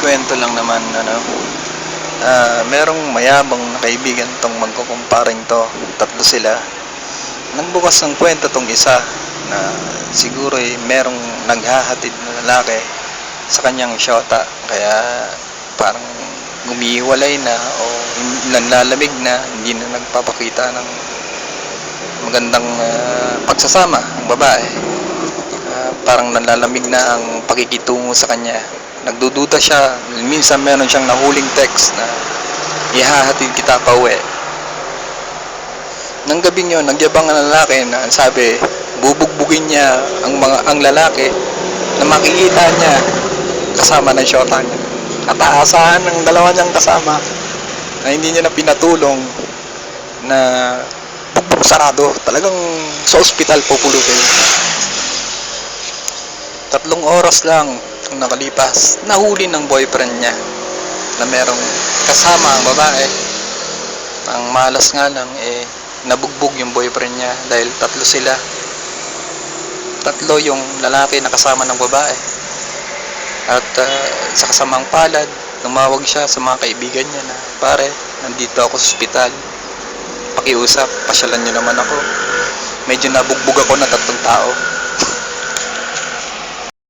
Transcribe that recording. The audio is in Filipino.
Kwento lang naman, merong mayabang na kaibigan tong magkukumparing 'to, tatlo sila. Nagbukas ng kwento tong isa na siguro, merong naghahatid na lalaki sa kanyang shota kaya parang gumihiwalay na o nanlalamig na, hindi na nagpapakita ng magandang, pagsasama ang babae. Parang nanlalamig na ang pakikitungo sa kanya. Nagdududa siya, minsan meron siyang nahuling text na ihahatid kita pauwi. Nang gabing yon, nagyabang ang lalaki na sabi, bubugbugin niya ang lalaki na makikita niya kasama ng shota niya. At aasahan ng dalawa niyang kasama na hindi niya na pinatulong na bugbog sarado. Talagang sa ospital pupulutin. 3 oras lang ang nakalipas, nahuli ng boyfriend niya na merong kasama ang babae. Ang malas nga lang, nabugbog yung boyfriend niya dahil 3 sila. 3 yung lalaki na kasama ng babae. At sa kasamang palad, tumawag siya sa mga kaibigan niya na, pare, nandito ako sa ospital, pakiusap, pasyalan niyo naman ako, medyo nabugbog ako na 3 tao.